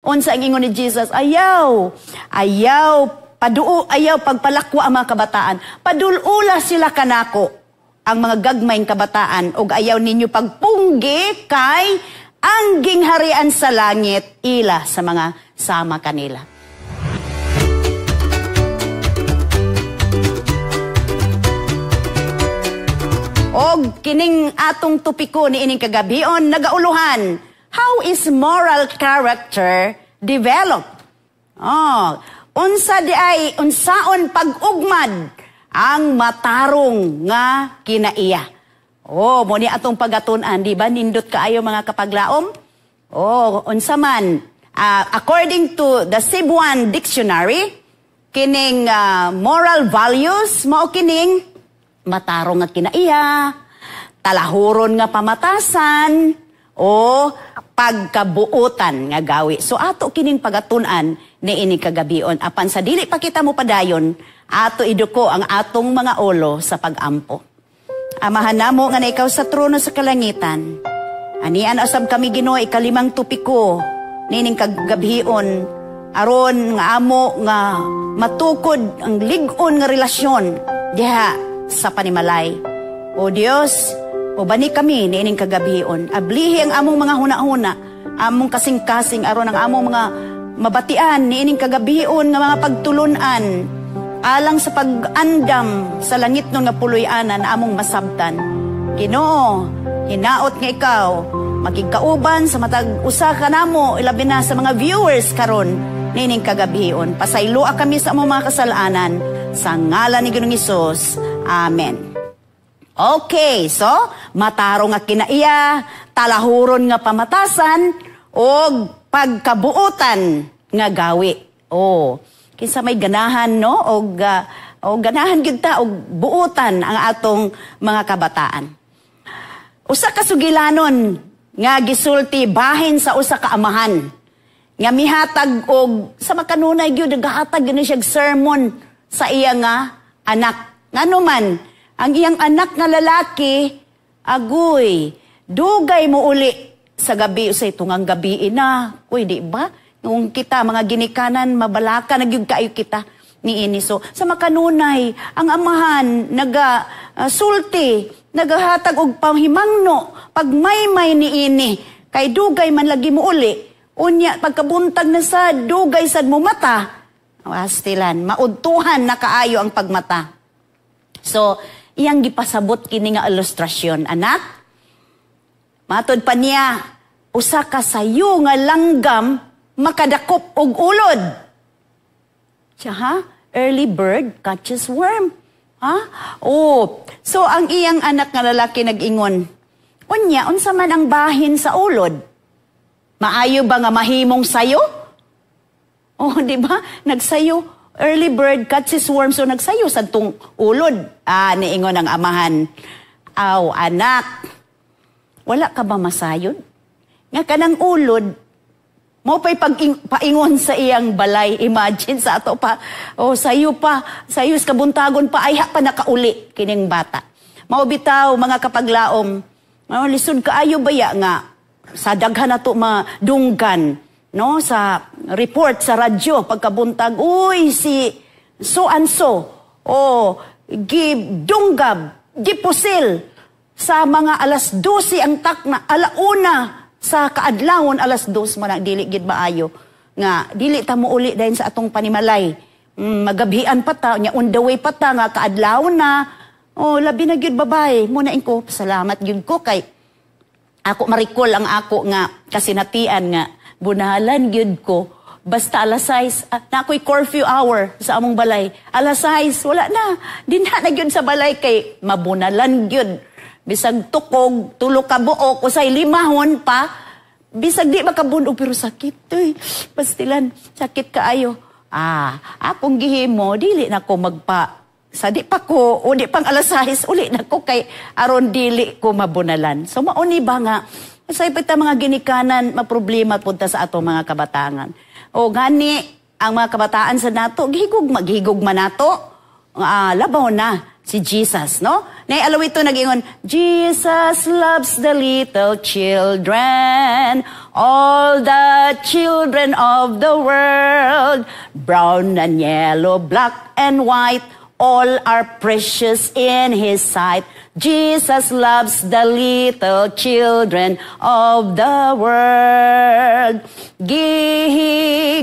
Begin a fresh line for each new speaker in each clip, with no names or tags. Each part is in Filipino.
Unsa ang ingon ni Jesus? Ayaw pagpalakwa ang mga kabataan. Padulula sila kanako ang mga gagmayng kabataan og ayaw ninyo pagpunggi kay ang gingharian sa langit ila sa mga sama kanila. Og kining atong topiko ni ining kagabion nagauluhan, how is moral character developed? Unsa di ay unsaon pag-ugmad ang matarong nga kinaiya. Mo ni atong pagatun-an, di ba nindot kaayo mga kapaglaom? Unsa man according to the Cebuan Dictionary, kining moral values mao kining matarong nga kinaiya, talahuron nga pamatasan, o pagkabuutan nga gawi. So ato kining pagatun-an ni ini kagabion. Apan sa dili pa kita mo padayon, ato iduko ang atong mga ulo sa pagampo. Amahan namo nga na ikaw sa trono sa kalangitan. Anian asab kami Ginoo ikalimang topiko nining kagabion aron nga amo nga matukod ang lig-on nga relasyon diha sa panimalay. O Dios, ubani kami niining kagabion. Ablihi ang among mga huna-huna, among kasing-kasing aron ang among mga mabatian niining kagabion nga mga pagtulunan alang sa pag-andam sa langit nun nga puloy-anan among masabtan. Ginoo, hinaot nga ikaw magigkauban sa matag usa ka namo ilabi na sa mga viewers karon niining kagabion. Pasaylua kami sa among mga kasalanan sa ngalan ni Ginoong Hesus. Amen. Okay, so matarong nga kinaiya, talahuron nga pamatasan, o pagkabuutan nga gawi. Kinsa may ganahan, no? O ganahan gyud ta og buutan ang atong mga kabataan. Usa ka sugilanon nga gisulti bahin sa usa ka amahan nga mihatag og sa makanunay gyud nagahatag gani siya sermon sa iya nga anak. Ngano man ang iyang anak nga lalaki agoy dugay mo uli sa gabi usay tungang gabi na. Uy, di ba? Nung kita mga ginikanan mabalaka nagyud kaayo kita niini. So sa makanunay ang amahan sulti nagahatag og panghimangno pagmaymay niini kay dugay man lagi mo uli unya pagkabuntag na sa dugay sad mo mata astilan maudtuhan na kaayo ang pagmata. So iyang gipasabot kini nga ilustrasyon anak. Matod pa niya usa ka sayo nga langgam makadakop og ulod. Early bird catches worm. So ang iyang anak nga lalaki nag-ingon, unya, unsa man ang bahin sa ulod? Maayo ba nga mahimong sayo? Di ba? Nagsayo. Early bird catches worm, so nagsayo sa tong ulod. Niingon ang amahan. Anak, wala ka ba masayod? Nga kanang ulod, mo pa'y paingon sa iyang balay. Imagine sa ato pa. Sayo sa kabuntagon pa, ay pa nakauli kining bata. Maubitaw, mga kapaglaom, lisod kaayo baya nga, sa daghan na to madunggan, no, sa report sa radyo, pagkabuntag, uy, si so-and-so, gidunggab, gipusil, sa mga alas 12 ang takna, alauna, sa kaadlawon alas 2 man dili gid maayo nga dili ta mo uli dayon sa atong panimalay. Magabhian pa ta nya on the way pa ta nga kaadlawon na. Labi na gyud babay mo na inko salamat gyud ko kay ako marikol ang ako nga kasinatian nga bunalan gyud ko basta alas 6 na ako'y curfew hour sa among balay. Alas 6 wala na dinha na gyud sa balay kay mabunalan gyud. Bisag tukog, tulo ka buok, usay limahon pa. Bisag di makabunog, pero sakit. Pastilan, sakit kaayo. Akong gihimo, dili na ko sa di pa ko, o di pang alas 6, uli na ko kay aron dili ko mabunalan. So mauni ba nga, sa ipita mga ginikanan, maproblema punta sa ato mga kabatangan. Gani, ang mga kabataan sa nato, maghigog man nato. Labaw na si Jesus, no? Naialaw ito nag-ingon, Jesus loves the little children, all the children of the world, brown and yellow, black and white, all are precious in His sight. Jesus loves the little children of the world. Gihigugma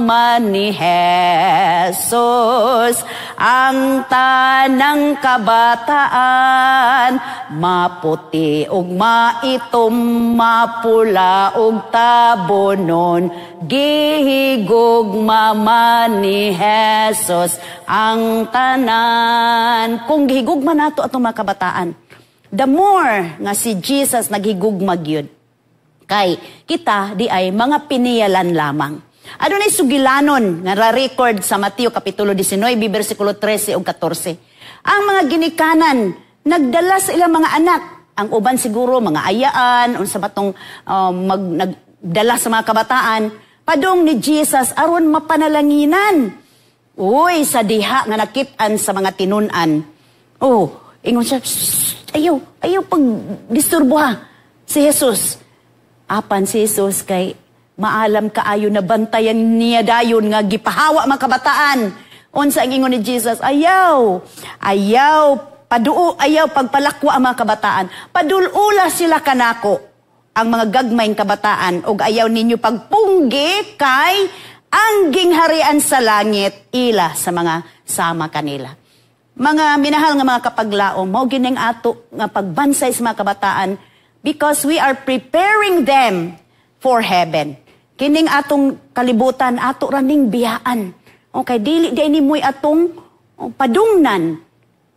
man ni Jesus ang tanang kabataan, maputi ug maitom, mapula ug tabonon. Gihigugma man ni Jesus ang tanan. Kung gihigugma nato atong mga kabataan, the more nga si Jesus naghigugma gyud, kay kita di ay mga piniyalan lamang. Adunay sugilanon nga ra-record sa Mateo kapitulo 19 bersikulo 13 ug 14. Ang mga ginikanan nagdala sa ilang mga anak. Ang uban siguro mga ayaan unsa batong nagdala sa mga kabataan padung ni Jesus aron mapanalanginan. Uy, sa diha nga nakit-an sa mga tinun-an. Oh, ingon siya, ayaw pag-disturbo ha si Jesus. Apan si Jesus kay maalam kaayo na bantayan niya dayon nga gipahawa mga kabataan. Unsa ang ingon ni Jesus, ayaw pagpalakwa ang mga kabataan. Padulula sila kanako ang mga gagmayng kabataan ug ayaw ninyo pagpunggi kay ang gingharian sa langit ila sa mga sama kanila. Mga minahal nga mga kapaglaom, mao gining ato nga pagbansay sa mga kabataan because we are preparing them for heaven. Kining atong kalibutan, ato raning biyaan. Okay, dili di mo'y atong padungnan.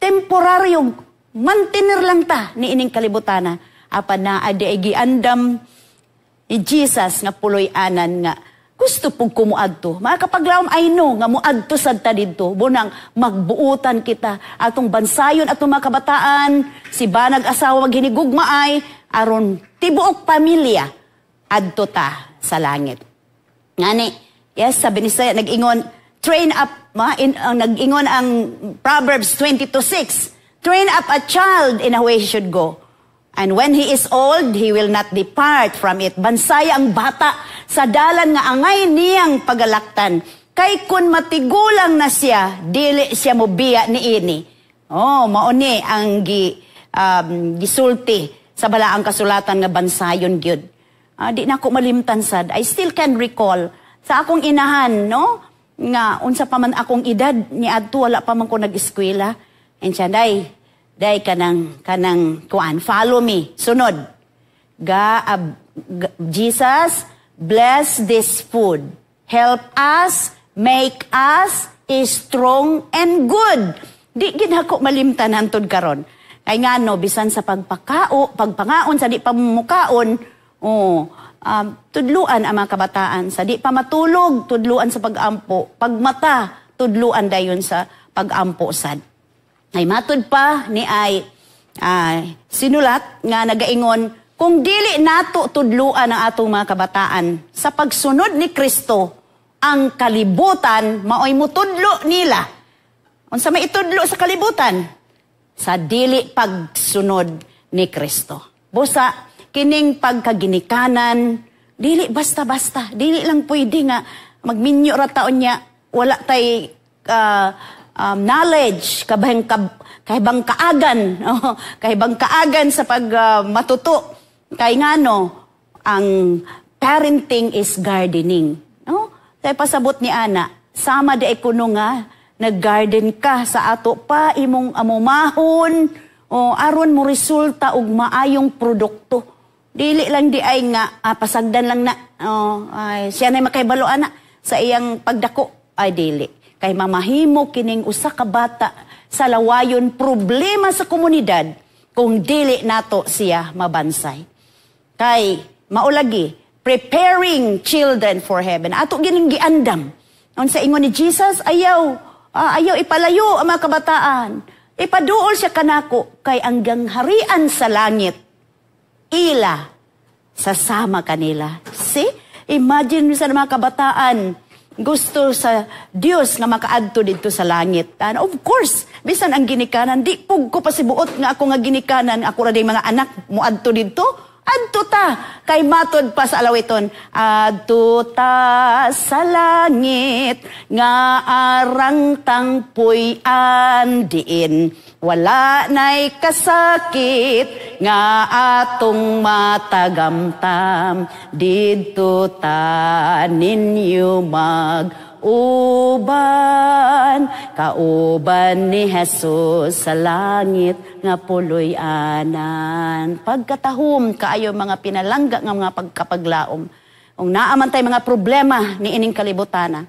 Temporaryong mantener lang ta ni ining kalibutana. Apan na adi ay giandam ni Jesus nga puloy-anan nga gusto pong kumuadto. Mga kapaglaom ay no, nga muadto sad ta didto. Bunang magbuutan kita. Atong bansayon, atong mga kabataan, si banag asawa maghinigugma ay, aron tibuok pamilya, adto ta sa langit. Ngani, yes, sabi ni Saya, nag-ingon, train up, nag-ingon ang Proverbs 22:6, train up a child in a way he should go. And when he is old, he will not depart from it. Bansaya ang bata sa dalan nga angay niyang pagalaktan. Kay kun matigulang na siya, dili siya mobiya ni ini. Oh, mauni ang gisulti sa balaang kasulatan nga bansayon gyud. Di na ako malimtan sad. I still can recall sa akong inahan, no? Nga unsa pa man akong edad ni adto wala pa man ko nag-eskwela. And siya day kanang kuan, follow me. Sunod. Jesus, bless this food. Help us, make us strong and good. Di gid ako malimtan hantod karon. Kay ngano bisan sa pagpangaon sa di pamukaon, tudluan ang mga kabataan. Sa di pa matulog, tudluan sa pag-ampo. Pagmata, tudluan dayon sa pag-ampo sad. Ay matud pa ni ay sinulat nga nagaingon, kung dili nato tudluan ang atong mga kabataan sa pagsunod ni Kristo, ang kalibutan maoy mutudlo nila. Unsa may itudlo sa kalibutan? Sa dili pagsunod ni Kristo. Busa kining pagkaginikanan, dili basta-basta, dili lang pwede nga magminyo ra taon niya, wala tay knowledge, kahibang kaagan, kahibang kaagan sa matuto. Kay ngano, ang parenting is gardening. No? Kaya pasabot ni Ana, sama di kuno nga, nag-garden ka sa ato pa, imong amumahon, aron mo resulta og maayong produkto. Dili lang di ay nga, pasagdan lang na, siya na makaibalo ana, sa iyang pagdako, ay dili. Kay mamahimo kining usa ka bata sa lawayon problema sa komunidad kung dili nato siya mabansay. Kay maulagi, preparing children for heaven. Ato gining giandam. Unsa ingon ni Jesus, ayaw ipalayo ang mga kabataan. Ipaduol siya kanako kay ang gangharian sa langit. Ila sasama kanila. See? Imagine sa mga kabataan gusto sa Dios nga makaadto dito sa langit. And of course, bisan ang ginikanan, di pug ko pasibuot nga ako nga ginikanan, ako ra day mga anak mo adto dito. Adto ta kay matod pa sa alawiton, adto ta sa langit nga arang tangpoy andiin, wala nay kasakit nga atong matagamtam, didto ta ninyo mag-uban, kauban ni Jesus sa langit nga puloy anan. Pagkatahom kaayo mga pinalangga nga mga pagkapaglaom. Kung naaman tay mga problema ni ining kalibutana,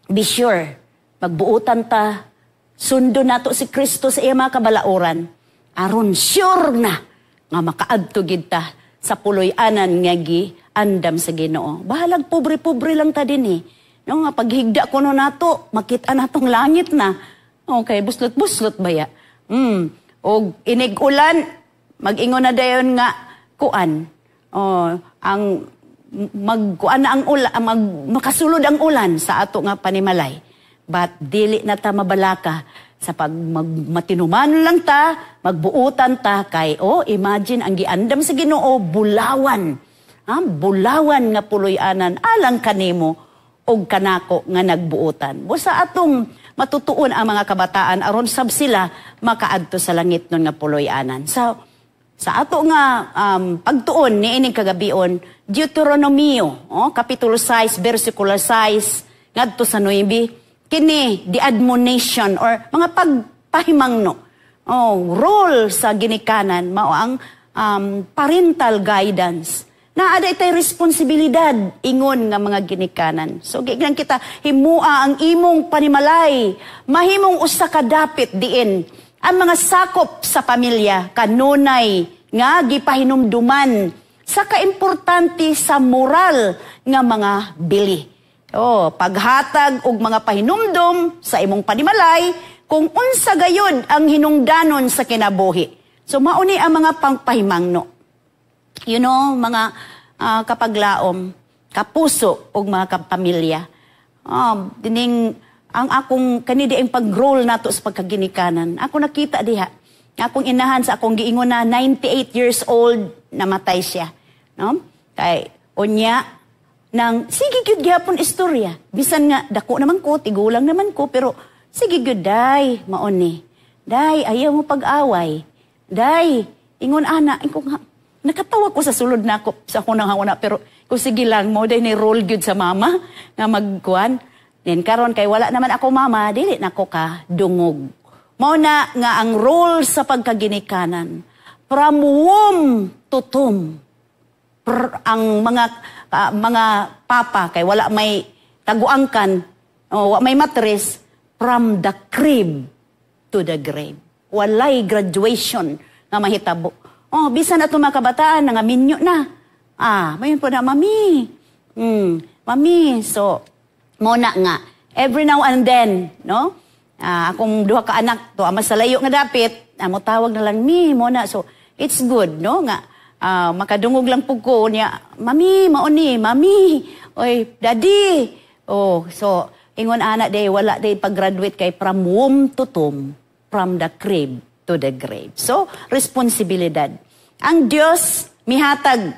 be sure, magbuutan ta, sundo nato si Kristo sa iya mga kabalauran, aron sure na nga makaadto gid ta sa puloy anan nga andam sa Ginoo. Bahalag pobre-pobre lang ta dinhi. No, nga paghigda ko no nato, makita natong langit na. Okay, buslot-buslot baya. O inig-ulan, mag-ingon na dayon nga kuan. Ang magkuan na ang ulan, makasulod ang ulan sa ato nga panimalay. But dili na ta mabalaka sa matinuman lang ta, magbuutan ta kay imagine ang giandam sa Ginoo bulawan. Bulawan nga puloy-anan alang kanimo og kanako nga nagbuutan. Busa atong matutuon ang mga kabataan aron sab sila makaadto sa langit nun nga puloy-anan. So, sa ato nga pagtuon ni ining kagabion, Deuteronomio, Kapitulo 6, versikulo 6, ngadto sa 9, kini the admonition or mga pagpahimangno. Role sa ginikanan, mao ang parental guidance. Naada itay responsibilidad ingon nga mga ginikanan. So gignan kita himua ang imong panimalay, mahimong usa ka dapit diin ang mga sakop sa pamilya kanunay nga gipahinumduman sa kaimportante sa moral nga mga bili. Paghatag og mga pahinumdom sa imong panimalay kung unsa gayud ang hinungdanon sa kinabuhi. So mauni ang mga pangpahimangno. You know, mga kapaglaom, kapuso o mga kapamilya. Dining, ang akong kanidi ang pag-roll nato sa pagkaginikanan. Ako nakita diha. Akong inahan sa akong giingon na 98 years old, namatay siya. No? Kay, unya, nang, sige gyud gyapon istorya. Bisan nga, dako naman ko, tigulang naman ko, pero sige gyud, day, mauni. Day, ayaw mo pag-away. Day, ingon ana, ingon nga, nakatawa ko sa sulod na ako sa hunang hawana pero kung sige lang mo day ni roll gyud sa mama nga magkuan. Then karon kay wala naman ako mama, dili nako ka dungog. Mao na nga ang role sa pagkaginikanan. From womb to tomb. Ang mga papa kay wala may taguangkan o may matres from the crib to the grave. Walay graduation nga mahitabo. Bisan ato mga kabataan, nga minyo na. Mayon po na, mami. Mami, so, muna nga. Every now and then, no? Akong duha ka anak, to, masalayo nga dapit, mo tawag na lang, muna. So, it's good, no? Nga, makadungog lang po ko niya, mami, mauni, mami, oy, daddy. So, ingon anak day, wala day pag-graduate kay from womb to tomb, from the crib to the grave. So, responsibilidad. Ang Diyos mihatag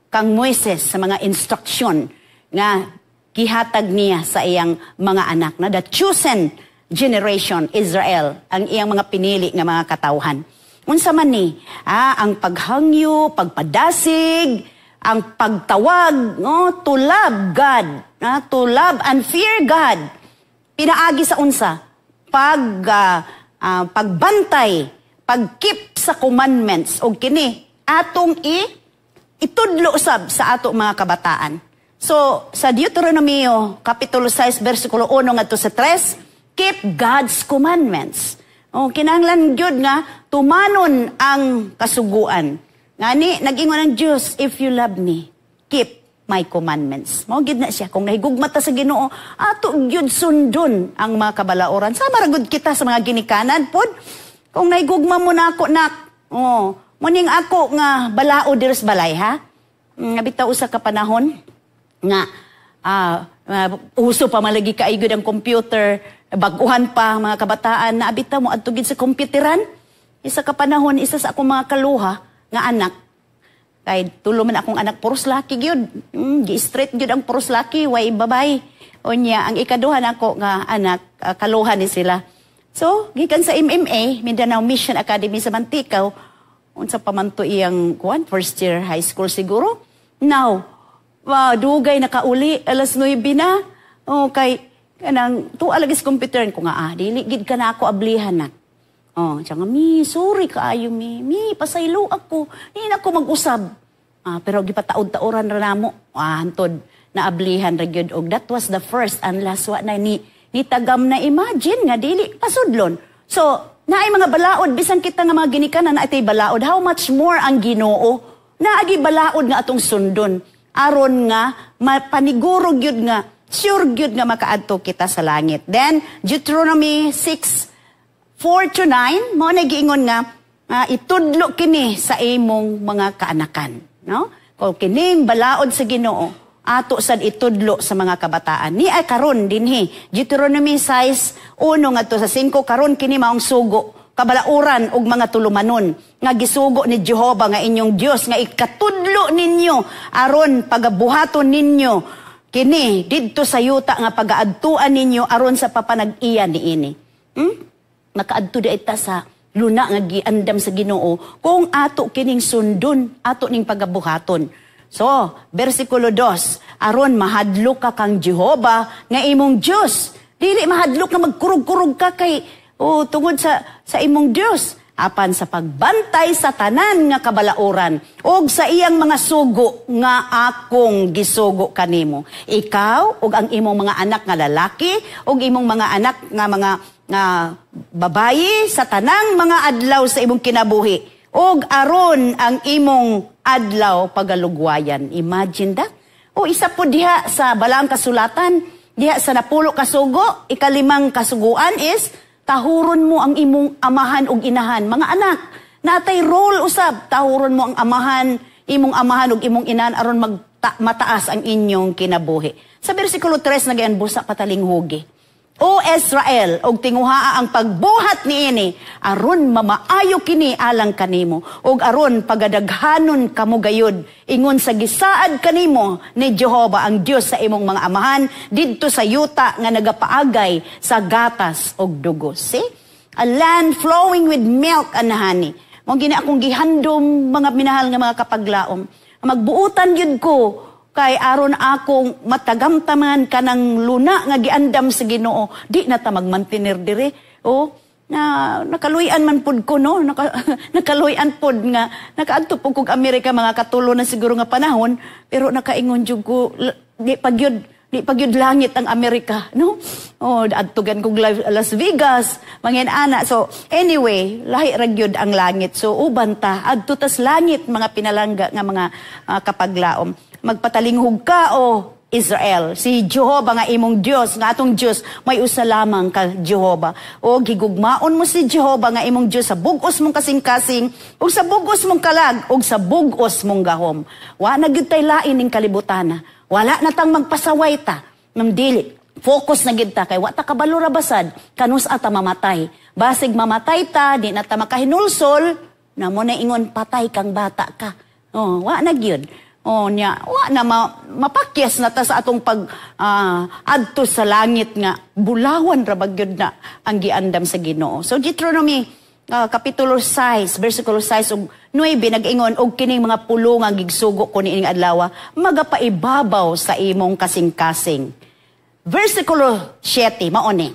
kang Moises sa mga instruksyon nga gihatag niya sa iyang mga anak na the chosen generation, Israel, ang iyang mga pinili nga mga katawhan. Unsa man ni, ang paghangyo, pagpadasig, ang pagtawag, to love God, to love and fear God. Pinaagi sa unsa? Pagbantay, pag-keep sa commandments o kini atong itudlo sab sa ato mga kabataan. So sa Deuteronomio Kapitulo 6 versikulo 1 ngadto sa 3, keep God's commandments. Kinahanglan gyud nga tumanon ang kasuguan. Ngani nag-ingon ang Dios, if you love me, keep my commandments. Mao gid na siya kung nahigugma ta sa Ginoo, ato gyud sundon ang mga kabalaoran. Sama ra gud kita sa mga ginikanan pod. Kung naigugma mo na ako, muning ako nga balao diras balay, ha? Nga bitaw usa ka panahon, nga uso pa malagi kaigod ang computer, baguhan pa mga kabataan na abita mo adtugid sa computeran. Isa ka panahon, isa sa akong mga kaluha nga anak, kay tulo man akong anak puros laki gyud. Gi-straight gyud ang puros laki, way babay. Unya ang ikaduha nako nga anak, kaluha ni sila. So, gikan sa MMA, Mindanao Mission Academy sa Mantikaw, unsa pa man to iyang first year high school siguro. Now, dugay nakauli, alas 9 na. Kay kanang tualagis computer ko nga, dili gid ka na ako ablihan na. Tsaka, sorry kaayo mi, pasaylo ako. Hindi na ako mag-usab. Pero gipataod-taoran ra namo. Hantod na ablihan ra gyud og that was the first and last wa na ni tagam na imagine nga dili pasudlon. So, naay mga balaod bisan kita nga mga ginikanan na itay balaod, how much more ang Ginoo naagi balaod nga atong sundon aron nga paniguro gyud nga sure gyud nga makaadto kita sa langit. Then Deuteronomy 6:4-9 mo na giingon nga itudlo kini sa imong mga kaanakan, no? Kung kining balaod sa Ginoo ato sad itudlo sa mga kabataan. Ni ay karon dinhi Deuteronomy 6:1 ngadto sa 5 karon kini maong sugo kabalauran og mga tulumanon nga gisugo ni Jehova nga inyong Dios nga ikatudlo ninyo aron pagabuhaton ninyo kini didto sa yuta nga pagaadtuan ninyo aron sa papanag-iya niini. Nakaadto di ita sa luna nga giandam sa Ginoo kung ato kining sundon ato ning pagabuhaton. So, versikulo 2, aron mahadlok ka kang Jehova nga imong Dios. Dili mahadlok nga magkurog-kurog ka kay tungod sa imong Dios. Apan sa pagbantay sa tanan nga kabalauran og sa iyang mga sugo nga akong gisugo kanimo. Ikaw og ang imong mga anak nga lalaki og imong mga anak nga babayi sa tanang mga adlaw sa imong kinabuhi. Og aron ang imong adlaw pagalugwayan. Imagine that. Isa po diha sa balang kasulatan, diha sa 10 kasugo, 5 kasuguan is, tahuron mo ang imong amahan ug inahan. Mga anak, natay role usab, tahuron mo ang imong amahan ug imong inahan aron mataas ang inyong kinabuhi. Sa versikulo 3 nagayan busa pataling hugi. O Israel, og tinguhaa ang pagbuhat niini, aron mamaayo kini alang kanimo, og aron pagadaghanon kamo gayud, ingon sa gisaad kanimo ni Jehova ang Dios sa imong mga amahan, didto sa yuta nga nagapaagay sa gatas og dugo. See? A land flowing with milk and honey. Mong gini akong gihandom mga minahal nga mga kapaglaom. Magbuutan yun ko, kay aron akong matagamtaman kanang luna nga giandam sa Ginoo di na ta magmantener dire nakaluyan man pud ko no nakaluyan pud nga nakaadto pud kog Amerika mga katulo na siguro nga panahon pero nakaingon jud ko di pagyud langit ang Amerika no adtugan kog Las Vegas mangin ana so anyway lahi ra gyud ang langit so uban ta adto tas langit mga pinalangga nga mga kapaglaom. Magpatalinghog ka Israel, si Jehova nga imong Dios, nga atong Dios, may usa lamang ka Jehova. Gigugmaon mo si Jehova nga imong Dios sa bugos mong kasing-kasing, ug sa bugos mong kalag, ug sa bugos mong gahom. Wa na gyud tay lain ning kalibutana. Wala na tang magpasaway ta. Dili. Focus na gyud ta kay wa ta kabalo ra basad, kanus ata mamatay. Basig mamatay ta, di na ta makahinulsol, namo na ingon patay kang bata ka. Wa na gyud. Wa na mapakyas na ta sa atong adto sa langit nga bulawan ra bagyod na ang giandam sa Ginoo. So Deuteronomy kapitulo 6 versikulo 6 ug 9 nag-ingon og kining mga pulo nga gigsugo ko niining adlaw magapaibabaw sa imong kasing-kasing. Versikulo 7 mao ni.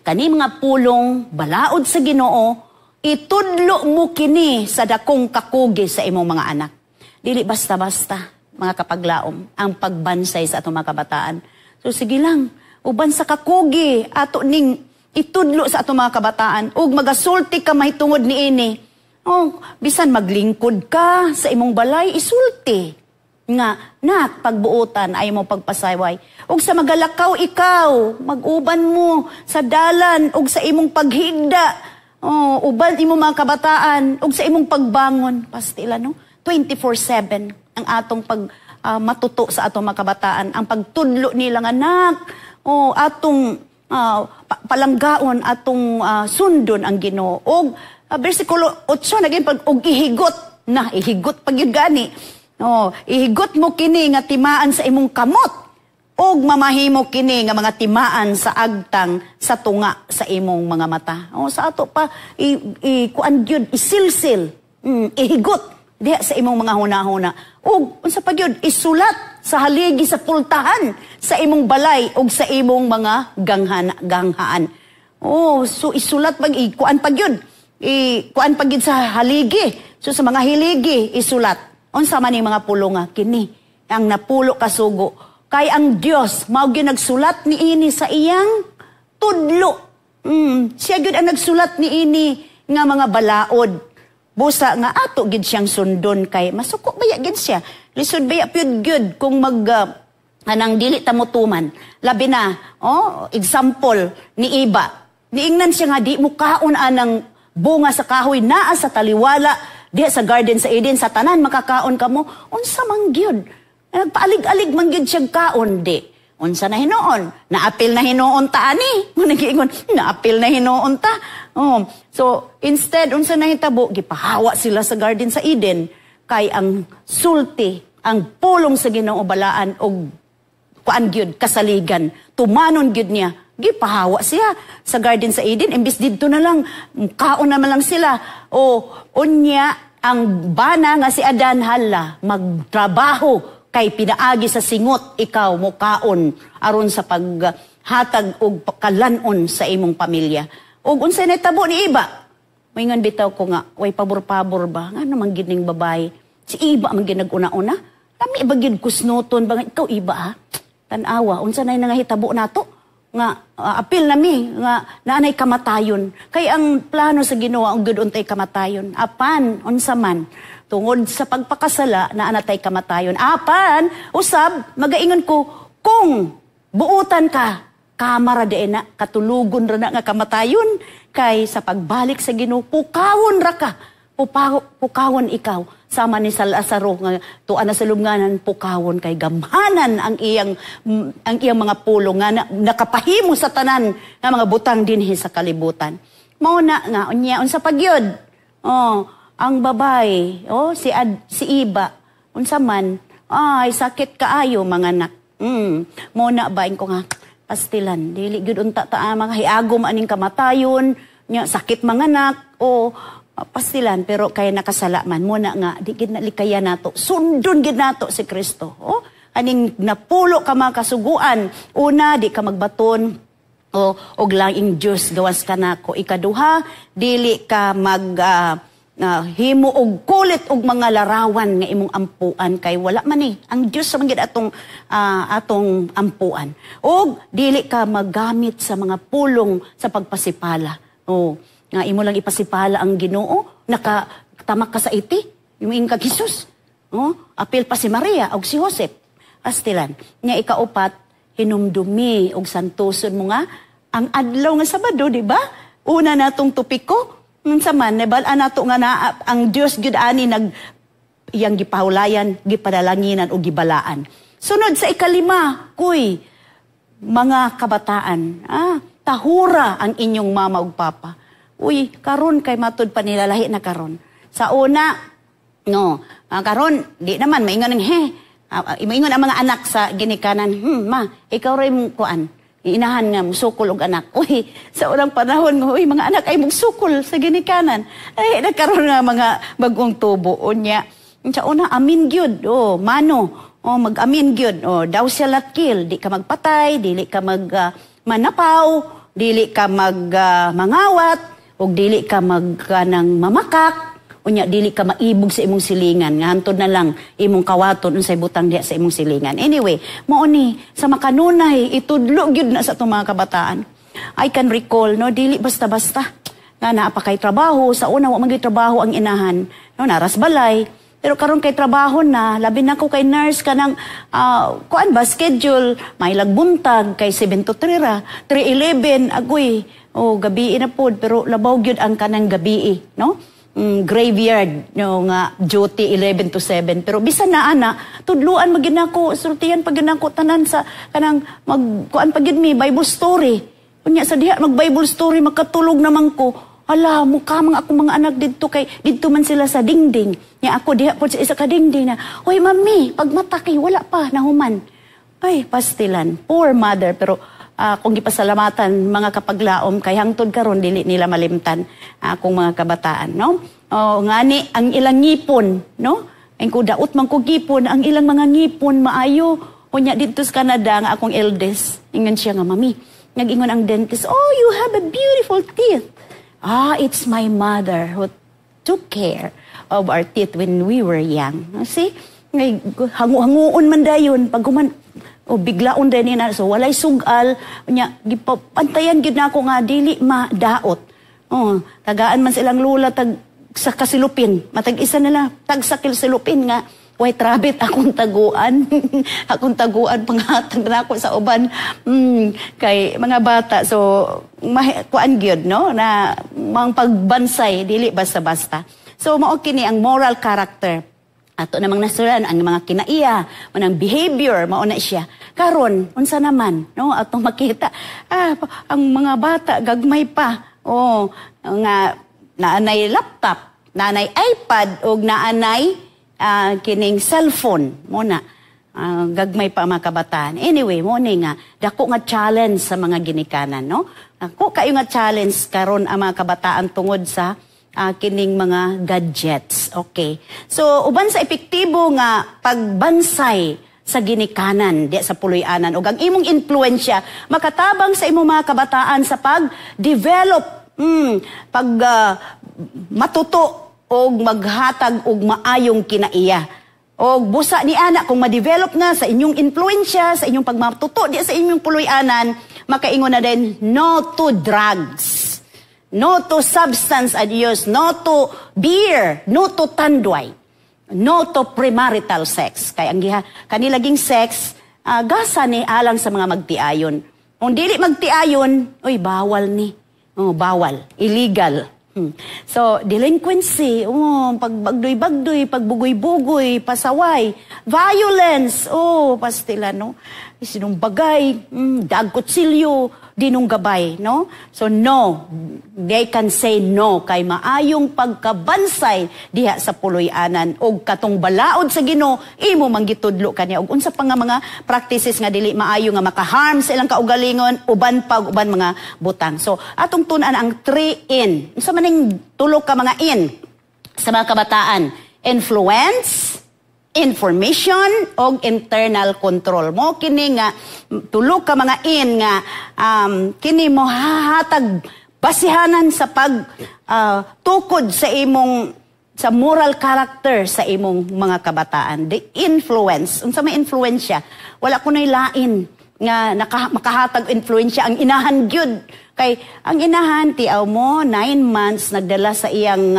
Kani mga pulong balaod sa Ginoo itudlo mo kini sa dakong kakugi sa imong mga anak. Dili basta-basta, mga kapaglaom, ang pagbansay sa atong mga kabataan. So sige lang, uban sa kakugi, ato ning itudlo sa atong mga kabataan, ug magasulti ka mahitungod niini. Bisan maglingkod ka sa imong balay, isulti. Nga, pagbuutan ay mo pagpasayway. Ug sa magalakaw ikaw, mag-uban mo sa dalan, ug sa imong paghigda, uban imong mga kabataan, ug sa imong pagbangon. Pastila, no? 24/7 ang atong matuto sa atong mga kabataan ang pagtudlo nilang anak o atong palanggaon atong sundon ang Ginoo. Og bersikulo 8 naging pag og ihigot pag yun gani. Ihigot mo kini nga timaan sa imong kamot og mamahimo kini nga mga timaan sa agtang sa tunga sa imong mga mata. Sa ato pa kuan gyud isilsil, ihigot diha sa imong mga hunahuna. Og unsa pa gyud isulat sa haligi sa pultahan sa imong balay ug sa imong mga ganghaan. So isulat pag kuan pag yun. Kuan pag yun sa haligi. So sa mga hiligi isulat. Unsa man yung mga pulo nga kini ang napulo kasugo. Kay ang Dios mao gyud nagsulat niini sa iyang tudlo. Siya gyud ang nagsulat niini nga mga balaod. Busa nga ato gid siyang sundon kay masuko baya gid siya. Lisod baya pyud gyud kung anang dili tamutuman. Labi na, example ni Iba. Niingnan siya nga di mo kaon anang bunga sa kahoy naa sa taliwala, di sa Garden sa Eden sa tanan makakaon kamo. Unsa man gyud? Nagpaalig-alig man gyud siya kaon di. Unsa na hinuon? Naapil na hinuon ta ani. Nagiingon, naapil na hinuon ta. So instead unsa na hitabo gipahawa sila sa Garden sa Eden kay ang sulti, ang pulong sa Ginoo balaan og kuan gyud kasaligan. Tumanon gyud niya. Gipahawa siya sa Garden sa Eden imbis didto na lang kaon naman lang sila. Unya ang bana nga si Adan hala magtrabaho kay pinaagi sa singot ikaw mo kaon aron sa paghatag og kalanon sa imong pamilya. Ug unsay natabo ni Iba? Moingon bitaw ko nga, way pabor-pabor ba? Nga naman gid ning babae. Si Iba man gid nag-una-una. Lami ba gid kusnoton ba ikaw Iba ha? Tan-awa unsa nay nangahitabo nato? Nga apil nami nga naanay kamatayon. Kay ang plano sa Ginoo ang gud untay kamatayon. Apan unsa man tungod sa pagpakasala na anatay kamatayon. Apan usab magaingon ko kung buutan ka kamara de na katulugon ra na nga kamatayon kay sa pagbalik sa Ginoo pukawon ra ka. Pukawon ikaw sama ni Lazaro nga tuan na sa lubnganan pukawon kay gamhanan ang iyang mga pulong nga nakapahimo sa tanan nga mga butang dinhi sa kalibutan. Mao na nga unya unsa pagyod? Ang babae, si Iba, unsa man, ay sakit kaayo mga anak. Mo na bain ko nga pastilan, dili gyud unta ta mga hiagom aning kamatayon, nya sakit mga anak pastilan pero kay nakasala man mo na nga di gid nalikaya nato. Sundon gid nato si Kristo. Aning napulo ka mga kasuguan, una di ka magbaton og laing Dios gawas kanako. Ikaduha, dili ka himo og kulit og mga larawan nga imong ampuan kay wala man ang Dios sa manggid atong ampuan. Og dili ka magamit sa mga pulong sa pagpasipala. Nga imo lang ipasipala ang Ginoo, nakatamak ka sa iti, yung kag Hesus. Apil pa si Maria og si Joseph. Astilan. Nga ikaupat, hinumdumi og santuson mo nga ang adlaw nga Sabado, di ba? Una natong tupiko, unsa man nabalaan nato nga ang Dios gyud ani iyang gipahulayan, gipadalanginan o gibalaan. Sunod sa ikalima, mga kabataan, tahura ang inyong mama ug papa. Karon kay matud pa nila lahi na karon. Sa una, karon di naman maingon maingon ang mga anak sa ginikanan, ma, ikaw ray mo kuan. Inahan nga musukol og anak. Sa unang panahon mga anak ay mugsukol sa ginikanan. Ay nagkaroon nga mga bagong tubo unya. Sa una amin gyud, mag-amin gyud. Daw siya latkil, di ka magpatay, dili ka manapaw, dili ka mangawat, og dili ka magkanang mamakak, unya dili ka maibog sa imong silingan, nga hantod na lang imong kawaton unsay butang diha sa imong silingan. Anyway, mao ni sa makanunay itudlo gyud na sa atong mga kabataan. I can recall dili basta-basta nga naa pa kay trabaho, sa una wa man trabaho ang inahan, naras balay. Pero karon kay trabaho na, labi na ko kay nurse kanang schedule, may lagbuntag kay 7 to 3 ra, 3:11 agoy. Gabi na pod pero labaw gyud ang kanang gabi, no? graveyard nga duty 11 to 7 pero bisan na ana tudluan maginako sultihan paginako tanan sa kanang magkuan pagid mi Bible story unya sa diha mag Bible story makatulog naman ko ala mukha mga akong mga anak didto kay didto man sila sa dingding nya ako diha pod sa isa ka dingding na hoy mami pag mata kay wala pa nahuman ay pastilan poor mother pero kung gipasalamatan mga kapaglaom kay hangtod karon dili nila malimtan akong mga kabataan no ngani ang ilang ngipon no ang daot man ko gipon ang ilang mga ngipon maayo unya didto sa Canada nga akong eldest ingon siya nga mami nag-ingon ang dentist oh you have a beautiful teeth it's my mother who took care of our teeth when we were young see ngay hangu-hanguon man dayon pag biglaon din na so walay sugal nya gipantayan gid nako nga dili madaot tagaan man silang lula tag sa kasilupin matag isa nila tag sa kasilupin nga white rabbit akong taguan akong taguan pangatag nako sa uban kay mga bata so kuan gyud no na mang pagbansay dili basta-basta so mao kini ang moral character ato namang nasuran ang mga kinaiya manang behavior mao na siya karon unsa naman no atong makita ang mga bata gagmay pa nga naanay laptop naanay iPad ug naanay kining cellphone mo na gagmay pa mga kabataan anyway mo ni nga dako nga challenge sa mga ginikanan no ako kayo nga challenge karon ang mga kabataan tungod sa kining mga gadgets. Okay. So, uban sa epektibo nga pagbansay sa ginikanan, di sa puloy-anan, o ang imong influensya, makatabang sa imong mga kabataan sa pag-develop, matuto o maghatag og maayong kinaiya. O busa ni ana, kung ma-develop nga sa inyong influensya, sa inyong pagmatuto, di sa inyong puloy-anan, makaingon na din, no to drugs. No to substance abuse, no to beer, no to tanduay, no to premarital sex. Kaya ang kanilaging sex, gasa ni alang sa mga magtiayon. Kung dili magtiayon, bawal ni. Bawal, illegal. So, delinquency, pagbagdoy-bagdoy, pagbugoy-bugoy, pasaway, violence, pastila, no? Sinong bagay, dagkotsilyo, dinong gabay, no? So, no. They can say no kay maayong pagkabansay diha sa puloy-anan og katong balaod sa Ginoo imo manggitudlo kaniya og unsa pa nga mga practices nga dili maayo nga makaharm sa ilang kaugalingon uban mga butang. So, atong tun-an ang 3 in. Unsa maning tulo ka mga in sa mga kabataan? Influence, information o internal control mo kini nga tulo ka mga in nga kini mo hahatag basihanan sa pag tukod sa imong sa moral character sa imong mga kabataan. The influence unsa may influensya wala kunoy lain nga makahatag influensya ang inahan gyud kay ang inahan tiaw mo 9 months nagdala sa iyang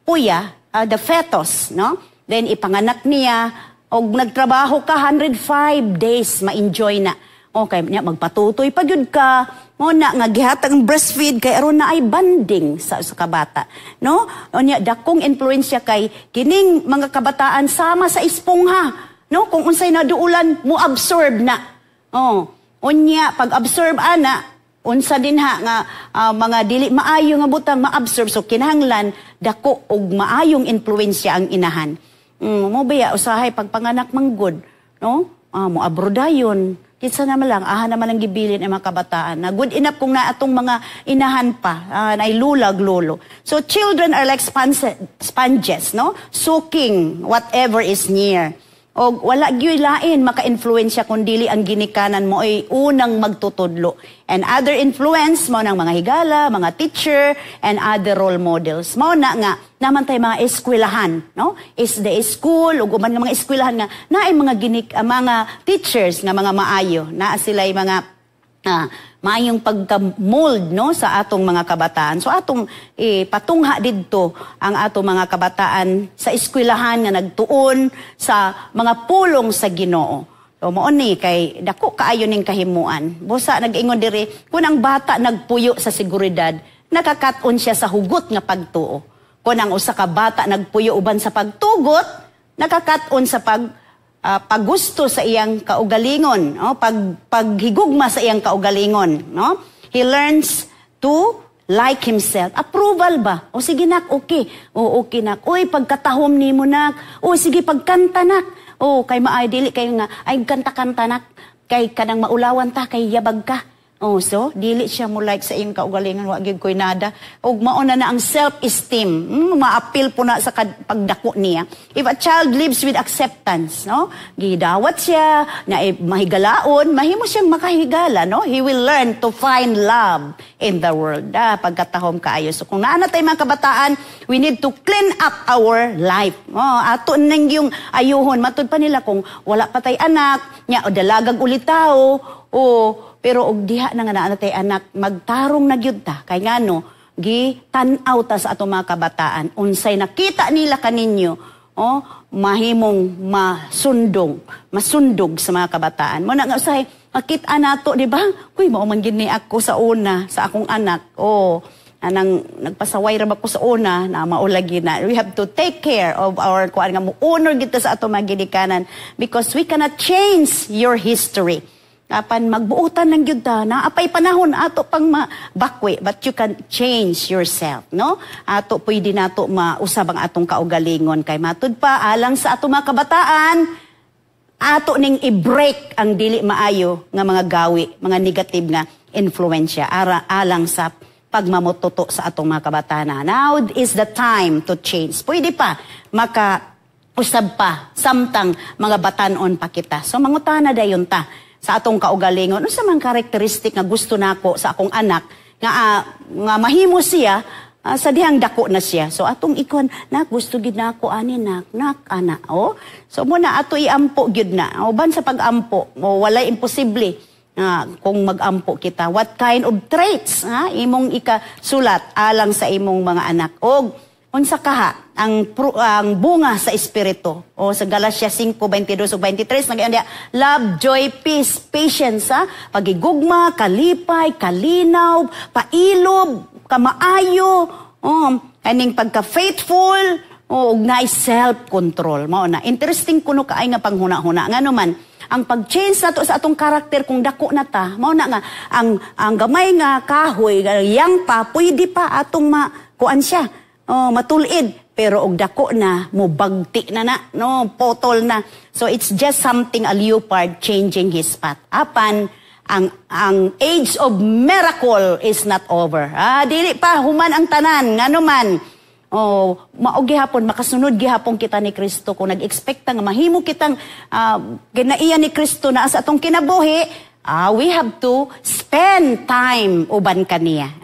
puya the fetus no. Then, ipanganak niya, o nagtrabaho ka, 105 days, ma-enjoy na. Okay, magpatutoy pa yun ka. O na, nga gihatag ang breastfeed, kay aron na ay banding sa kabata. No? O niya, dakong influensya kay kining mga kabataan sama sa ispongha. No? Kung unsay na duulan, mo absorb na. O niya, pag-absorb ana, unsa din nga mga dili maayo nga butang ma-absorb. So, kinahanglan, dako og maayong influensya ang inahan. Mo baya usahay pagpanganak manggod no mo abrodayon kitsa naman lang naman ang gibilin ang mga kabataan na good enough kung na atong mga inahan pa na ilulag lolo so children are like sponges no soaking whatever is near o wala gyud lain maka-influensya kun dili ang ginikanan mo ay unang magtutudlo and other influence mo ng mga higala mga teacher and other role models mo na nga naman tay mga eskwelahan no is the school ug uban nga mga eskwelahan nga naay mga mga teachers nga mga maayo naa sila mga maayong pagka-mold no sa atong mga kabataan so atong patungha didto ang atong mga kabataan sa eskwelahan nga nagtuon sa mga pulong sa Ginoo. So mao ni kay dako kaayo ning kahimuan. Busa nag-ingon diri kun ang bata nagpuyo sa seguridad, nakakat-on siya sa hugot nga pagtuo. Kung ang usa ka bata nagpuyo uban sa pagtugot, nakakat-on sa paggusto sa iyang kaugalingon, no? Paghigugma sa iyang kaugalingon, no? He learns to like himself. Approval ba? O sige nak, okay. O okay nak. Uy, pagkatahom nimo nak. O sige, pagkanta nak. O kay maay dili kay nga ay kanta-kanta nak. Kay kanang maulawan ta, kay yabag ka. Oh, so, dili siya mo like sa iyong kaugalingan, wag gyud ko'y nada. O mauna na ang self-esteem. Ma-appeal po na sa pagdako niya. If a child lives with acceptance, no? Gidawat siya, na mahigalaon, mahimo siyang makahigala, no? He will learn to find love in the world. Pagkatahom kaayo. So, kung naana tayo mga kabataan, we need to clean up our life. Oh, ato nang yung ayuhon. Matud pa nila kung wala pa tay anak, nya o dalagag ulitaw, o pero og diha na nga naanatay anak, magtarong na gyud ta. Kay ngano, gi-tan-aw ta sa ato mga kabataan. Unsay nakita nila kaninyo, mahimong masundog sa mga kabataan. Mo na nga usahay, makita nato, di ba? Uy, mao man gini ako sa una, sa akong anak. Nagpasaway ra ba ko sa una, na maulagi na. We have to take care of our, kuan nga mo, honor kita sa ato mga ginikanan because we cannot change your history. Kapan magbuutan ng gyud ta na apay panahon ato pang mabakwi, but you can change yourself, no? Ato pwede nato mausab ang atong kaugalingon kay matud pa alang sa ato mga kabataan, ato ning i-break ang dili maayo nga mga gawi, mga negative nga influensya alang sa pagmamututo sa atong mga kabataan. Now is the time to change. Pwede pa usab pa samtang mga batanon pa kita. So mangutana dayon ta sa atong kaugalingon, ano sa mga karakteristik nga gusto nako sa akong anak nga mahimo siya sa dihang dako na siya. So atong ikon, nak gusto gid nako ani nak ana. So muna ato iampo gyud na. Uban sa pag-ampo, walay imposible kung mag-ampo kita. What kind of traits imong ikasulat alang sa imong mga anak? Og unsa kaha ang bunga sa espiritu o sa Galatia 5:22 ug 23 naganda love, joy, peace, patience, pagigugma, kalipay, kalinaw, pailob, kamaayo, kaning pagka-faithful ug nice self-control. Mao na interesting kuno kaay nga panghuna-huna ngano man ang pag-change nato sa atong karakter kung dako na ta mao na nga ang gamay nga kahoy yang pa pwede pa atong kuan siya matulid, pero og dako na, mubagti na no, potol na. So it's just something a leopard changing his path. Apan, ang age of miracle is not over. Dili pa, human ang tanan, ngano man. Maog gihapon, makasunod gihapon kita ni Kristo. Kung nag-expect nga mahimo kitang ginaiya ni Kristo na sa atong kinabuhi, we have to spend time uban kaniya.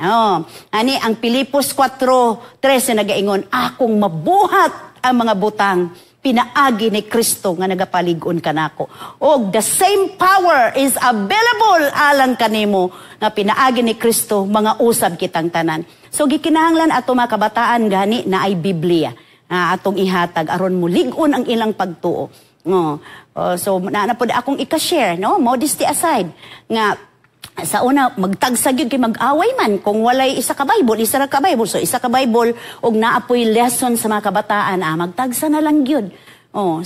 Ani ang Pilipos 4:13 nagaingon, akong mabuhat ang mga butang pinaagi ni Kristo nga nagapalig-on kanako. Og the same power is available alang kanimo nga pinaagi ni Kristo mga usab kitang tanan. So gikinahanglan ato mga kabataan gani na ay Biblia atong ihatag aron mulig-on ang ilang pagtuo. So naanapod akong ika-share, no? Modesty aside nga sa una magtagsa gyud kay mag-away man kung walay isa ka Bible, isa ra ka Bible. So isa ka Bible og naapoy lesson sa mga kabataan, magtagsa na lang gyud.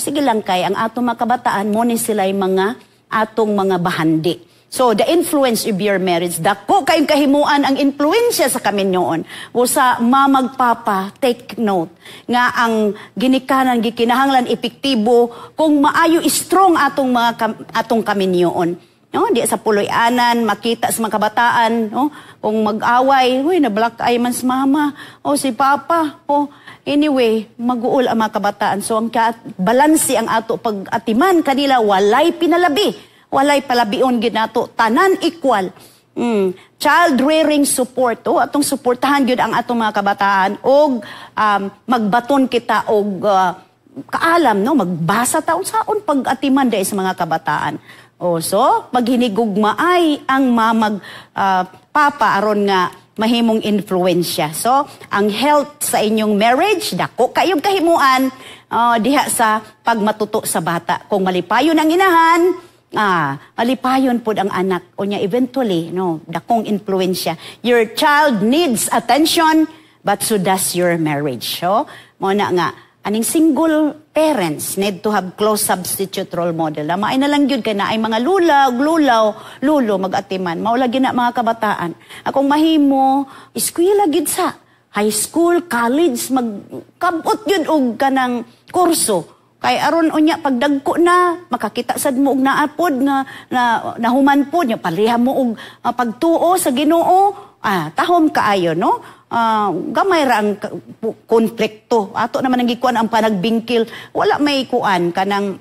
Sige lang kay ang atong mga kabataan mo ni sila'y mga atong mga bahandi. So the influence of your marriage, dako kayong kahimuan ang influensya sa kaminyoon. O sa mamagpapa, take note nga ang ginikanan gikinahanglan epektibo kung maayo strong atong kaminyoon. No, di sa puloy-anan makita sa mga kabataan, no? Kung mag-away, huy na black eye man si mama o si papa. Anyway, mag-uol ang mga kabataan. So ang balansi ang ato pag-atiman kanila walay pinalabi. Walay palabion gid nato, tanan equal. Child rearing support, atong suportahan gyud ang atong mga kabataan og magbaton kita og kaalam, no, magbasa ta unsaon pag-atiman dai sa mga kabataan. So maghinigugma ay ang papa aron nga mahimong influensya. So ang health sa inyong marriage dako kayong kahimuan diha sa pagmatuto sa bata. Kung malipayon ang inahan, malipayon pod ang anak o niya eventually, no, dakong influensya. Your child needs attention, but so does your marriage. So, mo na nga, aning single parents need to have close substitute role model. Maay na lang yun, kaya na ay mga lulo, mag-atiman. Maulagi na mga kabataan. Akong mahimo, eskwela gid sa high school, college, magkabot yun og kanang kurso. Kay aron unya pagdagko na makakita sad mo og naapod na nahuman pod nya paliham mo og pagtuo sa Ginoo, tahom kaayo no. Gamay ra ang konflikto. Ato naman ang gikuan ang panagbingkil. Wala may kuan kanang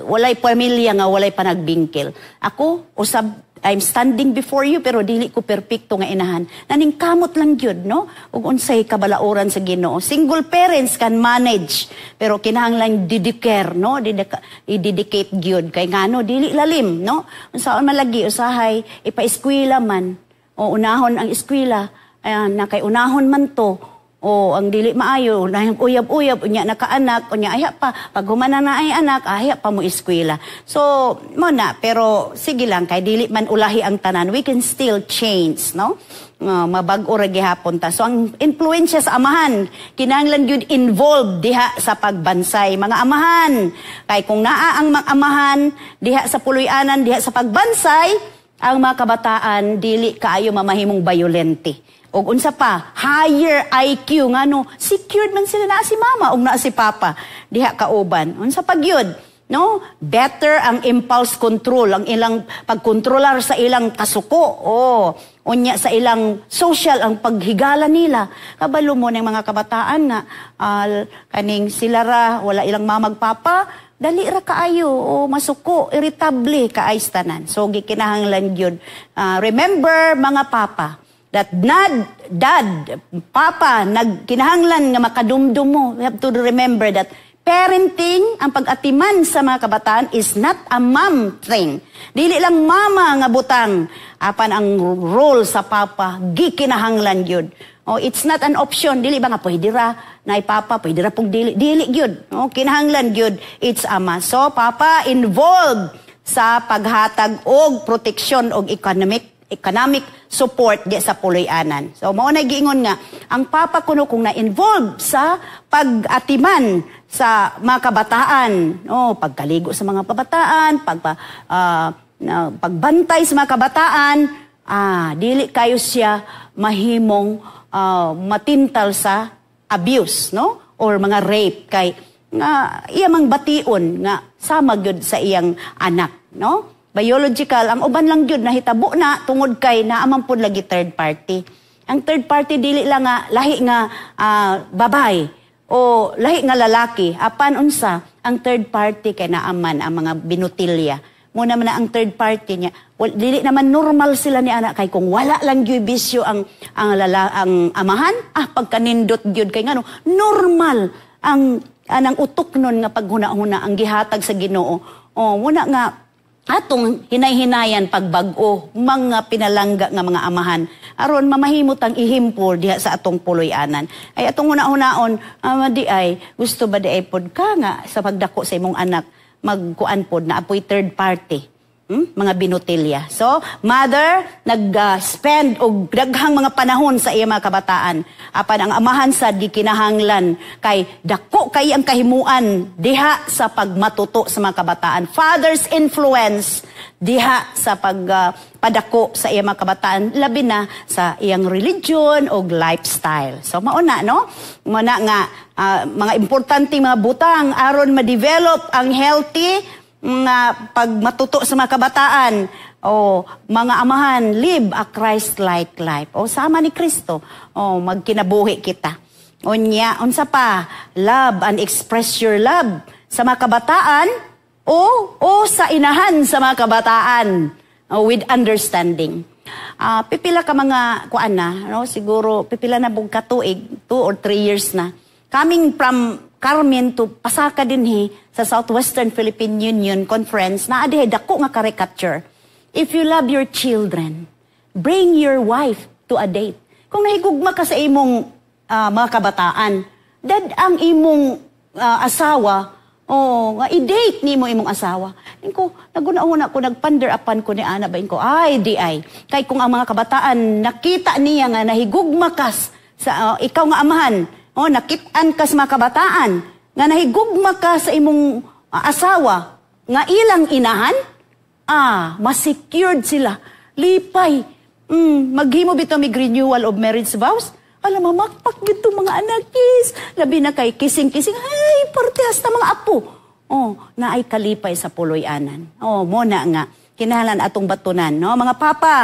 walay pamilya nga walay panagbingkil. Ako usab I'm standing before you pero dili ko perpekto nga inahan. Naning kamot lang gyud no. Ug unsay kabalauran sa Ginoo. Single parents can manage pero kinahanglan dedicate no, i-dedicate gyud kay ngano dili lalim no. Unsaon man lagi usahay ipa-eskwela man o unahon ang eskwela na kay unahon man to o ang dili maayo na uyab-uyab unya nakaanak unya aya pa pag humana na ay anak aya pa mo eskwela. So mo na pero sige lang kay dili man ulahi ang tanan, we can still change no. Mabag-o ra gihapon ta. So ang influensya sa amahan kinahanglan gyud involved diha sa pagbansay mga amahan. Kay kung naa ang mga amahan diha sa puloy-anan diha sa pagbansay, ang mga kabataan dili kaayo mamahimong violente. Og unsa pa, higher IQ ngano, secured man sila na si mama ug na si papa diha kauban. Unsa pa gyud, no? Better ang impulse control, ang ilang pagkontrolar sa ilang kasuko. Unya sa ilang social ang paghigala nila. Kabalo mo ng mga kabataan nga kaning sila ra wala ilang mamagpapa, dali ra kaayo o masuko, irritable kaay tanan. So gikinahanglan gyud. Remember mga papa, that dad, papa, nagkinahanglan nga makadumdum mo. We have to remember that parenting, ang pag-atiman sa mga kabataan is not a mom thing. Dili lang mama nga butang. Apan ang role sa papa, gikinahanglan yun. It's not an option. Dili ba nga, pwede ra, na papa, pwede ra pong dili. Dili yun. Kinahanglan yun. It's ama. So, papa, involved sa paghatag og proteksyon og economic support di sa puloy-anan. So, mao na giingon nga, ang papa kuno kung na-involved sa pag-atiman sa mga kabataan, pagkaligo sa mga kabataan, pagbantay sa mga kabataan, dili kayo siya mahimong matintal sa abuse, no? Or mga rape kay nga iya mang bation nga sama gyud sa iyang anak, no? Biological, ang uban lang gyud nahitabo na tungod kay naaman pud lagi third party. Ang third party dili lang nga lahi nga babay o lahi nga lalaki. Apan unsa ang third party kay naaman ang mga binutilya. Muna man ang third party niya. Dili naman normal sila ni anak kay kung wala lang gyud bisyo ang amahan, pagkanindot gyud kay ngano normal ang anang utok nun nga paghuna-huna ang gihatag sa Ginoo. Muna nga atong hinay-hinayan pagbag-o mga pinalangga nga mga amahan aron mamahimot ang ihimpol diha sa atong puloy-anan. Ay atong una-unaon di ay gusto ba di ay pod ka nga sa pagdako sa imong anak magkuan pod na apoy third party. Mga binutilya. So, mother, nag-spend og daghang mga panahon sa iya mga kabataan. Apan ang amahan sa di kinahanglan kay dako kay ang kahimuan diha sa pagmatuto sa mga kabataan. Father's influence diha sa pagpadako sa iya mga kabataan, labi na sa iyang religion o lifestyle. So, mauna, no? Mauna nga, mga importante mga butang aron ma-develop ang healthy nga pagmatuto sa mga kabataan mga amahan, live a Christ-like life. Sama ni Kristo. Magkinabuhi kita. Unsa pa, love and express your love sa mga kabataan o sa inahan sa mga kabataan with understanding. Pipila ka mga kuan na, no? Siguro pipila na bug katuig, 2 or 3 years na. Coming from Carmen to Pasaka dinhi sa Southwestern Philippine Union Conference na adihay dako nga caricature. If you love your children, bring your wife to a date. Kung nahigugma ka sa imong mga kabataan, dad ang imong asawa, nga i-date nimo imong asawa. Inko, naguna-una ko, nagpander-upan ko ni Ana ba, inko, ay, di ay. Kay kung ang mga kabataan, nakita niya nga nahigugma kas ikaw nga amahan, nakit-an ka sa mga kabataan, nga nahigugma ka sa imong asawa, nga ilang inahan, ma-secured sila. Lipay. Maghimo bito mig renewal of marriage vows. Alam mo, magpakgid to mga anakis. Labi na kay kising-kising. Ay, partehas na mga apo. Na ay kalipay sa puloy-anan. Muna nga. Kinahanglan atong batunan. No? Mga papa,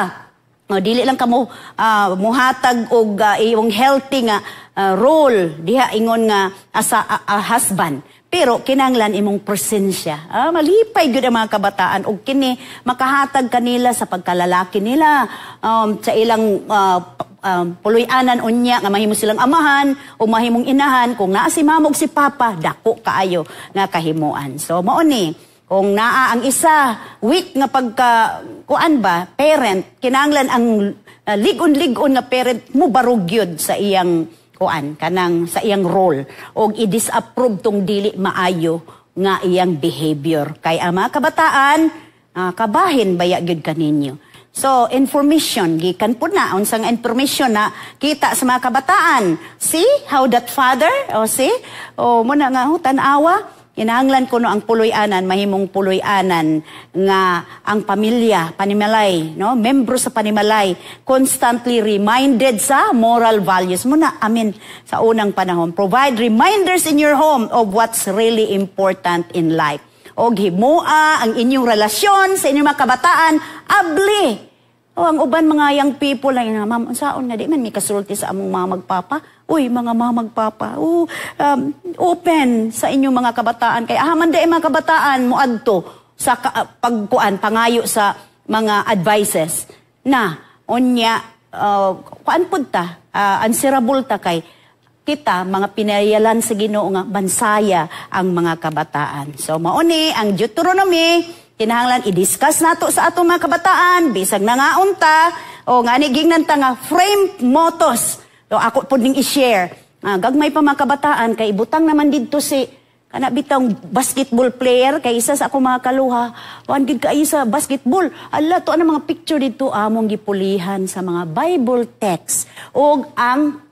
dili lang kamo muhatag og iyong healthy nga role diha ingon nga asa husband. Pero kinahanglan imong presensya. Malipay gyud ang mga kabataan og kini makahatag kanila sa pagkalalaki nila sa ilang puloy-anan unya nga mahimo silang amahan o mahimong inahan. Kung naa si mama ug si papa, dako kaayo nga kahimuan. So mao ni kung naa ang isa weak nga parent, kinahanglan ang ligon-ligon nga parent mo barog gyud sa iyang kanang sa iyang role o i-disapprove tong dili maayo nga iyang behavior. Kay ang mga kabataan, kabahin baya gyud kaninyo. So, information, gikan po na, unsang information na kita sa mga kabataan. See how that father, muna nga, tanawa, kinahanglan ko no ang puloy-anan, mahimong puloy-anan nga ang pamilya, panimalay, no? Membro sa panimalay, constantly reminded sa moral values. Muna, sa unang panahon, provide reminders in your home of what's really important in life. O himua ang inyong relasyon sa inyong mga kabataan, abli. Ang uban mga young people na ma'am, saon nga di man may kasulti sa among mga magpapa. Uy, mga magpapa, open sa inyong mga kabataan. Kaya man di mga kabataan mo adto sa pangayo sa mga advices na unya answerable ta kay kita mga pinayalan sa Ginoo nga bansaya ang mga kabataan. So mao ni ang Deuteronomy. Kinahanglan i-discuss nato sa atong mga kabataan, bisag nangaunta, o nga nigingnan ta nga frame mottos. So ako po ning i-share. Gagmay pa mga kabataan, kay ibutang naman dito si kana bitang basketball player, kay isa sa ako mga kaluha, gid ka isa basketball. Ala, to ang mga picture dito, among gipulihan sa mga Bible text. O ang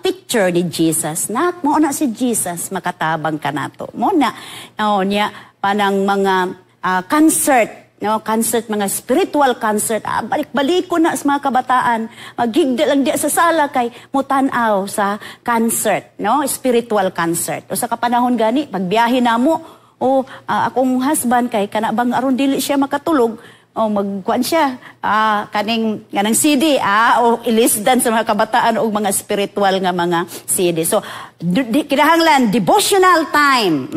picture ni Jesus. Mo na si Jesus, makatabang ka nato. Mo na, niya, panang mga concert, mga spiritual concert, balik-balik ko na sa mga kabataan, maghigda lang di sa sala kay mutanaw sa concert, spiritual concert. O sa kapanahon gani, pagbiyahe na mo, akong husband kay kanabang aron dili siya makatulog, magkuan siya, kanang CD, o ilisdan sa mga kabataan o mga spiritual nga mga CD. So, kinahanglan, devotional time,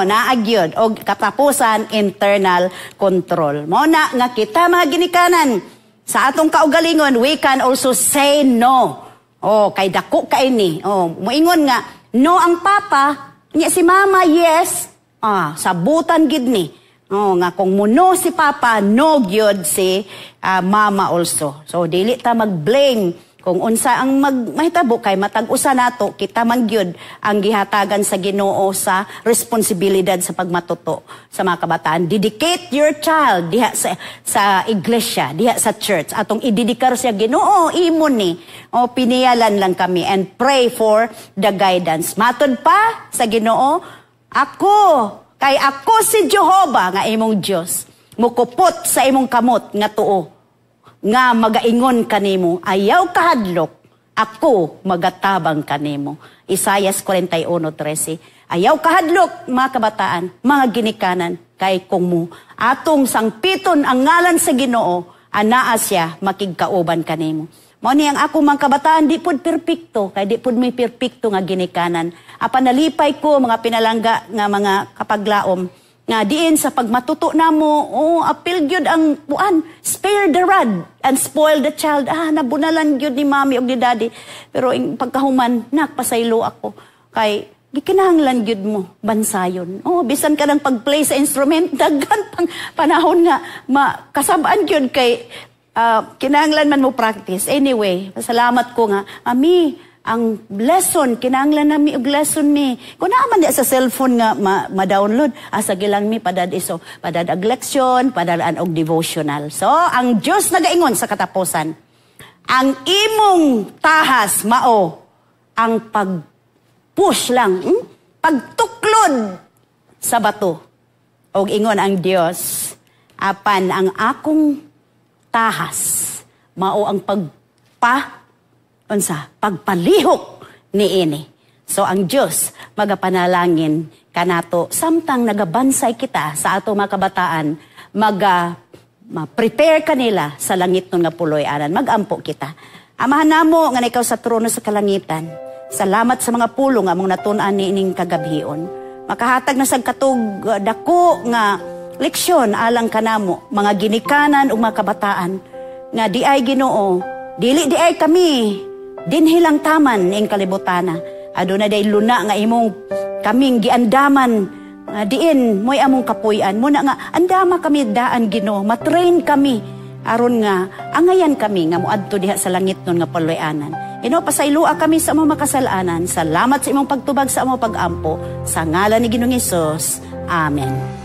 naagyod, o katapusan, internal control. Mo na nga kita mga ginikanan, sa atong kaugalingon, we can also say no. Kay dako kaini. Moingon nga, no ang papa, niya si mama, yes, sabutan gid ni. Nga kung muno si papa, no gyud si mama also. So dili ta mag-blame kung unsa ang mahitabo kay matag-usa nato, kita man gyud ang gihatagan sa Ginoo sa responsibilidad sa pagmatuto sa mga kabataan. Dedicate your child diha sa iglesia, diha sa church. Atong idedikar siya Ginoo, imo ni. Piniyalan lang kami and pray for the guidance. Matod pa sa Ginoo, kay ako si Jehovah nga imong Dios, mukupot sa imong kamot nga tuo, nga magaingon kanimo, ayaw kahadlok, ako magatabang kanimo. Isaias 41:13. Ayaw kahadlok, mga kabataan, mga ginikanan, kay kung mo atong sangpiton ang ngalan sa Ginoo, anaa siya makigkauban kanimo. Mao ni ang ako mga kabataan, di pud perpekto, kay di pud may perpekto nga ginikanan. Apanalipay ko mga pinalangga nga mga kapaglaom, nga diin sa pagmatuto namo, apil gyud ang spare the rod and spoil the child. Nabunalan gyud ni mami og ni daddy. Pero pagkahuman, nakpasaylo ako. Kay gikinahanglan gyud mo bansayon. Bisan ka nang pag-play sa instrument, daghan pang panahon nga makasabaan gyud kay kinahanglan man mo practice. Anyway, salamat ko nga, Ami, ang lesson, kinahanglan nami og lesson mi. Kung naaman di sa cellphone nga ma-download, asagi lang mi padad ag leksyon, padadaan og devotional. So, ang Diyos nagaingon sa katapusan, Ang imong tahas mao ang pag-push lang, pagtuklod sa bato. Og ingon ang Dios, apan ang akong tahas mao ang pagpalihok niini. So ang Dios magapanalangin kanato samtang nagabansay kita sa ato mga kabataan, ma-prepare kanila sa langit nun nga puloy-anan. Magampo kita. Amahan namo nga ikaw sa trono sa kalangitan. Salamat sa mga pulong among natun-an niining kagabhion. Makahatag na sad katog dako nga leksyon alang kanamo, mga ginikanan ug mga kabataan nga di ay Ginoo, dili di ay kami dinhilang taman ing kalibutana. Aduna day luna nga imong kaming giandaman diin moy among kapuy-an muna nga andama kami daan Ginoo, matrain kami aron nga angayan kami nga moadto diha sa langit nun nga puloy-anan. Ginoo, pasaylua kami sa among makasalanan. Salamat sa imong pagtubag sa among pag-ampo sa ngalan ni Ginoong Hesus. Amen.